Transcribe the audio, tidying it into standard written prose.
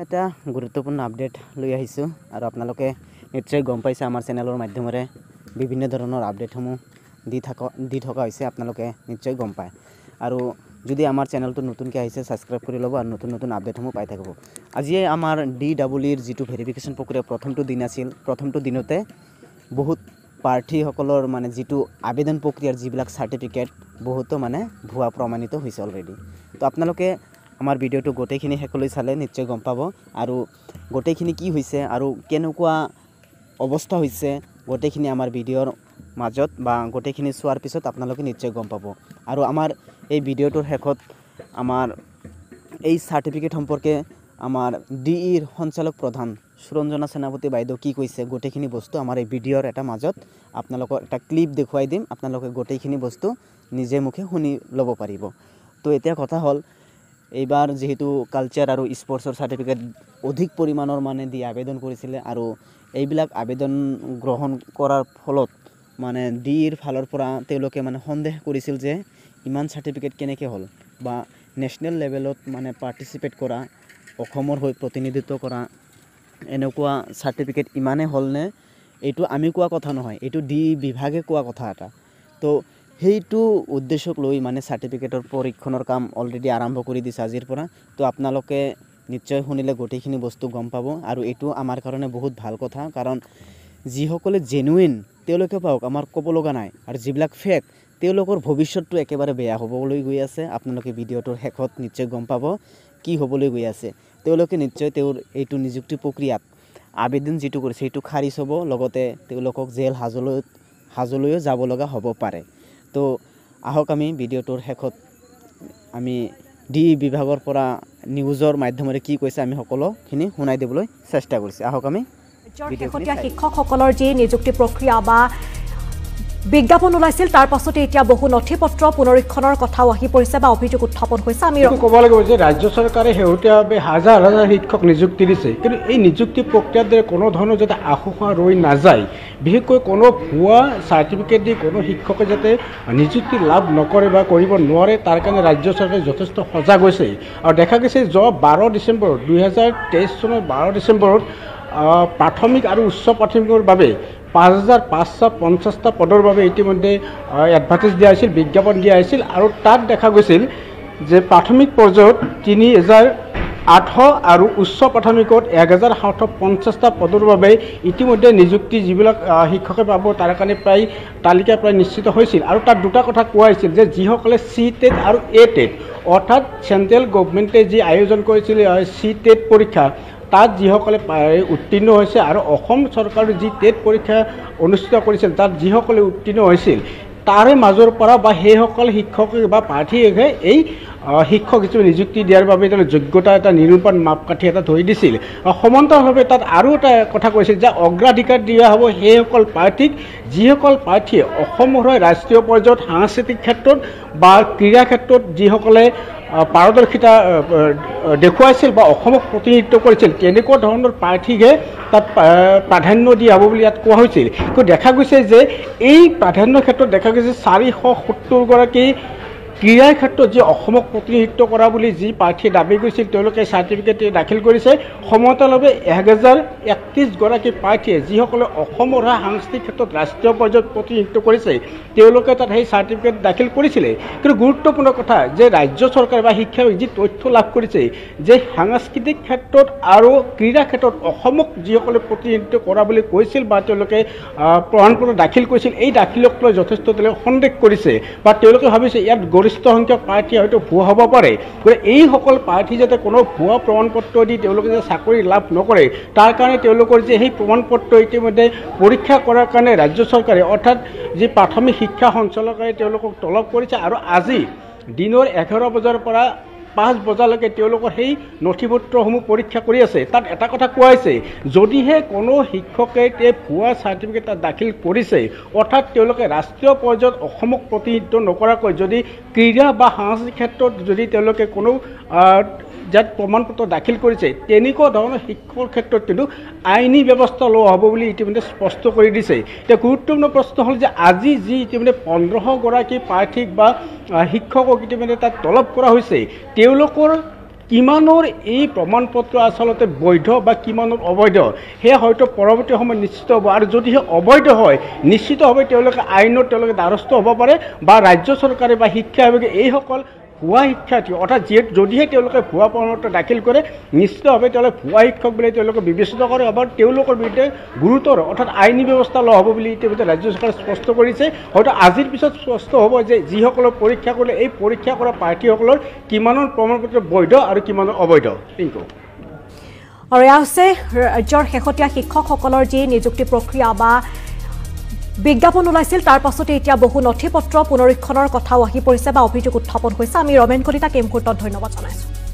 এটা গুৰুত্বপূৰ্ণ আপডেট লৈ আহিছোঁ আৰু আপোনালোকে নিশ্চয় গম পাইছে আমাৰ চেনেলৰ মাধ্যমেৰে বিভিন্ন ধৰণৰ আপডেটসমূহ দি থকা হৈছে আপোনালোকে নিশ্চয় গম পায় আৰু যদি আমাৰ চেনেলটো নতুনকৈ আহিছে সাবস্ক্ৰাইব কৰি ল'ব আৰু নতুন নতুন আপডেটসমূহ পাই থাকিব। আজি আমাৰ DEEৰ যিটো ভেৰিফিকেশ্যন প্ৰক্ৰিয়া প্ৰথমটো দিন আছিল, প্ৰথমটো দিনতে বহুত প্ৰাৰ্থীসকলৰ মানে যিটো আবেদন প্ৰক্ৰিয়াৰ যিবিলাক চাৰ্টিফিকেট বহুতো মানে ভুৱা প্ৰমাণিত হৈছে অলৰেডি। তো আপোনালোকে আমাৰ ভিডিঅ'টো গোটেইখিনি শেষলৈ চালে নিশ্চয় গম পাব আৰু গোটেইখিনি কি হৈছে আৰু কেনেকুৱা অৱস্থা হৈছে গোটেইখিনি আমাৰ ভিডিঅ'ৰ মাজত বা গোটেইখিনি চোৱাৰ পিছত আপোনালোকে নিশ্চয় গম পাব। আৰু আমাৰ এই ভিডিঅ'টোৰ শেষত আমাৰ এই চাৰ্টিফিকেট সম্পৰ্কে আমাৰ DEৰ সঞ্চালক প্ৰধান সুৰঞ্জনা সেনাপতি বাইদেউ কি কৈছে গোটেইখিনি বস্তু আমাৰ এই ভিডিঅ'ৰ এটা মাজত আপোনালোকক এটা ক্লিপ দেখুৱাই দিম, আপোনালোকে গোটেইখিনি বস্তু নিজে মুখে শুনি ল'ব পাৰিব। তো এতিয়া কথা হ'ল এইবাৰ যেহেতু কালচাৰ আৰু স্পৰ্টছৰ চাৰ্টিফিকেট অধিক পৰিমাণৰ মানে দি আবেদন কৰিছিলে আৰু এইবিলাক আবেদন গ্ৰহণ কৰাৰ ফলত মানে DEৰ ফালৰ পৰা তেওঁলোকে মানে সন্দেহ কৰিছিল যে ইমান চাৰ্টিফিকেট কেনেকৈ হ'ল বা নেশ্যনেল লেভেলত মানে পাৰ্টিচিপেট কৰা অসমৰ হৈ প্ৰতিনিধিত্ব কৰা এনেকুৱা চাৰ্টিফিকেট ইমানেই হ'লনে, এইটো আমি কোৱা কথা নহয়, এইটো DE বিভাগে কোৱা কথা এটা। তো সেইটো উদ্দেশ্যক লৈ মানে চাৰ্টিফিকেটৰ পৰীক্ষণৰ কাম অলৰেডি আৰম্ভ কৰি দিছে আজিৰ পৰা। তো আপোনালোকে নিশ্চয় শুনিলে গোটেইখিনি বস্তু গম পাব আৰু এইটো আমাৰ কাৰণে বহুত ভাল কথা, কাৰণ যিসকলে জেনুইন তেওঁলোকে পাওক, আমাৰ ক'ব লগা নাই, আৰু যিবিলাক ফেক তেওঁলোকৰ ভৱিষ্যতটো একেবাৰে বেয়া হ'বলৈ গৈ আছে। আপোনালোকে ভিডিঅ'টোৰ শেষত নিশ্চয় গম পাব কি হ'বলৈ গৈ আছে। তেওঁলোকে নিশ্চয় তেওঁৰ এইটো নিযুক্তি প্ৰক্ৰিয়াত আবেদন যিটো কৰিছে সেইটো খাৰিজ হ'ব, লগতে তেওঁলোকক জেল হাজলৈও যাব লগা হ'ব পাৰে। তো আহক আমি ভিডিঅ'টোৰ শেষত আমি DE বিভাগৰ পৰা নিউজৰ মাধ্যমেৰে কি কৈছে আমি সকলোখিনি শুনাই দিবলৈ চেষ্টা কৰিছোঁ। আহক আমি শেহতীয়া শিক্ষকসকলৰ যি নিযুক্তি প্ৰক্ৰিয়া বা বিজ্ঞাপন ওলাইছিল তাৰ পাছতে এতিয়া বহু নথি পত্ৰ পুনৰীক্ষণৰ কথাও আহি পৰিছে বা অভিযোগ উত্থাপন হৈছে। আমি ক'ব লাগিব যে ৰাজ্য চৰকাৰে শেহতীয়াভাৱে হাজাৰ হাজাৰ শিক্ষক নিযুক্তি দিছে, কিন্তু এই নিযুক্তি প্ৰক্ৰিয়াৰ দৰে কোনো ধৰণৰ যাতে আশোকা ৰৈ নাযায়, বিশেষকৈ কোনো ভুৱা চাৰ্টিফিকেট দি কোনো শিক্ষকে যাতে নিযুক্তি লাভ নকৰে বা কৰিব নোৱাৰে তাৰ কাৰণে ৰাজ্য চৰকাৰে যথেষ্ট সজাগ হৈছে। আৰু দেখা গৈছে যোৱা 12 ডিচেম্বৰত 2023 চনৰ 12 ডিচেম্বৰত প্ৰাথমিক আৰু উচ্চ প্ৰাথমিকৰ বাবে 5550টা পদৰ বাবে ইতিমধ্যে এডভাৰ্টাইজ দিয়া হৈছিল, বিজ্ঞাপন দিয়া হৈছিল আৰু তাত দেখা গৈছিল যে প্ৰাথমিক পৰ্যায়ত 3800 আৰু উচ্চ প্ৰাথমিকত 1750টা পদৰ বাবে ইতিমধ্যে নিযুক্তি যিবিলাক শিক্ষকে পাব তাৰ কাৰণে তালিকা প্ৰায় নিশ্চিত হৈছিল। আৰু তাত দুটা কথা কোৱা হৈছিল যে যিসকলে CTET আৰু ATET অৰ্থাৎ চেণ্ট্ৰেল গভৰ্ণমেণ্টে যি আয়োজন কৰিছিল CTET পৰীক্ষা তাত যিসকলে উত্তীৰ্ণ হৈছে আৰু অসম চৰকাৰৰ যি টেট পৰীক্ষা অনুষ্ঠিত কৰিছিল তাত যিসকলে উত্তীৰ্ণ হৈছিল তাৰে মাজৰ পৰা বা সেইসকল শিক্ষক বা প্ৰাৰ্থীয়ে এই শিক্ষক হিচাপে নিযুক্তি দিয়াৰ বাবে তেওঁলোকে যোগ্যতা এটা নিৰূপণ মাপকাঠি এটা ধৰি দিছিল। সমান্তৰালভাৱে তাত আৰু এটা কথা কৈছিল যে অগ্ৰাধিকাৰ দিয়া হ'ব সেইসকল প্ৰাৰ্থীক যিসকল প্ৰাৰ্থীয়ে অসমৰ হৈ ৰাষ্ট্ৰীয় পৰ্যায়ত সাংস্কৃতিক ক্ষেত্ৰত বা ক্ৰীড়া ক্ষেত্ৰত যিসকলে পাৰদৰ্শিতা দেখুৱাইছিল বা অসমক প্ৰতিনিধিত্ব কৰিছিল তেনেকুৱা ধৰণৰ প্ৰাৰ্থীকহে তাত প্ৰাধান্য দিয়া হ'ব বুলি ইয়াত কোৱা হৈছিল। কিন্তু দেখা গৈছে যে এই প্ৰাধান্য ক্ষেত্ৰত দেখা গৈছে 470গৰাকী ক্ৰীড়াৰ ক্ষেত্ৰত যি অসমক প্ৰতিনিধিত্ব কৰা বুলি যি প্ৰাৰ্থীয়ে দাবী কৰিছিল তেওঁলোকে চাৰ্টিফিকেট দাখিল কৰিছে। সমান্তৰালভাৱে 1031গৰাকী প্ৰাৰ্থীয়ে যিসকলে অসমৰ সাংস্কৃতিক ক্ষেত্ৰত ৰাষ্ট্ৰীয় পৰ্যায়ত প্ৰতিনিধিত্ব কৰিছে তেওঁলোকে তাত সেই চাৰ্টিফিকেট দাখিল কৰিছিলে। কিন্তু গুৰুত্বপূৰ্ণ কথা যে ৰাজ্য চৰকাৰে বা শিক্ষা যি তথ্য লাভ কৰিছে যে সাংস্কৃতিক ক্ষেত্ৰত আৰু ক্ৰীড়া ক্ষেত্ৰত অসমক যিসকলে প্ৰতিনিধিত্ব কৰা বুলি কৈছিল বা তেওঁলোকে প্ৰমাণপত্ৰ দাখিল কৰিছিল এই দাখিলক লৈ যথেষ্ট তেওঁলোকে সন্দেহ কৰিছে বা তেওঁলোকে ভাবিছে ইয়াত গৰিষ্ঠ সংখ্যক প্ৰাৰ্থী হয়তো ভুৱা হ'ব পাৰে। গতিকে এইসকল প্ৰাৰ্থী যাতে কোনো ভুৱা প্ৰমাণপত্ৰ দি তেওঁলোকে যে চাকৰি লাভ নকৰে তাৰ কাৰণে তেওঁলোকৰ যে সেই প্ৰমাণপত্ৰ ইতিমধ্যে পৰীক্ষা কৰাৰ কাৰণে ৰাজ্য চৰকাৰে অৰ্থাৎ যি প্ৰাথমিক শিক্ষা সঞ্চালকালয়ে তেওঁলোকক তলব কৰিছে আৰু আজি দিনৰ 11 বজাৰ পৰা 5 বজালৈকে তেওঁলোকৰ সেই নথি পত্ৰসমূহ পৰীক্ষা কৰি আছে। তাত এটা কথা কোৱা হৈছে যদিহে কোনো শিক্ষকে ভুৱা চাৰ্টিফিকেট তাত দাখিল কৰিছে অৰ্থাৎ তেওঁলোকে ৰাষ্ট্ৰীয় পৰ্যায়ত অসমক প্ৰতিনিধিত্ব নকৰাকৈ যদি ক্ৰীড়া বা সাংস্কৃতিক ক্ষেত্ৰত যদি তেওঁলোকে কোনো যাত প্ৰমাণপত্ৰ দাখিল কৰিছে তেনেকুৱা ধৰণৰ শিক্ষকৰ ক্ষেত্ৰত কিন্তু আইনী ব্যৱস্থা লোৱা হ'ব বুলি ইতিমধ্যে স্পষ্ট কৰি দিছে। এতিয়া গুৰুত্বপূৰ্ণ প্ৰশ্ন হ'ল যে আজি যি ইতিমধ্যে 1500গৰাকী প্ৰাৰ্থীক বা শিক্ষকক ইতিমধ্যে তাত তলব কৰা হৈছে তেওঁলোকৰ কিমানৰ এই প্ৰমাণপত্ৰ আচলতে বৈধ বা কিমানৰ অবৈধ সেয়া হয়তো পৰৱৰ্তী সময়ত নিশ্চিত হ'ব আৰু যদিহে অবৈধ হয় নিশ্চিতভাৱে তেওঁলোকে আইনত তেওঁলোকে দ্বাৰস্থ হ'ব পাৰে বা ৰাজ্য চৰকাৰে বা শিক্ষা বিভাগে এইসকল ভুৱা শিক্ষাৰ্থী অৰ্থাৎ যদিহে তেওঁলোকে ভুৱা প্ৰমাণপত্ৰ দাখিল কৰে নিশ্চিতভাৱে তেওঁলোকে ভুৱা শিক্ষক বুলি তেওঁলোকে বিবেচিত কৰে বা তেওঁলোকৰ বিৰুদ্ধে গুৰুতৰ অৰ্থাৎ আইনী ব্যৱস্থা লোৱা হ'ব বুলি ইতিমধ্যে ৰাজ্য চৰকাৰে স্পষ্ট কৰিছে হয়তো আজিৰ পিছত স্পষ্ট হ'ব যে যিসকলৰ পৰীক্ষা কৰিলে এই পৰীক্ষা কৰা প্ৰাৰ্থীসকলৰ কিমানৰ প্ৰমাণপত্ৰ বৈধ আৰু কিমানৰ অবৈধ পিংকু আৰু এয়া হৈছে ৰাজ্যৰ শেহতীয়া শিক্ষকসকলৰ যি নিযুক্তি প্ৰক্ৰিয়া বা বিজ্ঞাপন ওলাইছিল তাৰ পাছতে এতিয়া বহু নথি পত্ৰ পুনৰীক্ষণৰ কথাও আহি পৰিছে বা অভিযোগ উত্থাপন হৈছে আমি ৰমেন কলিতাক এই মুহূৰ্তত ধন্যবাদ জনাইছোঁ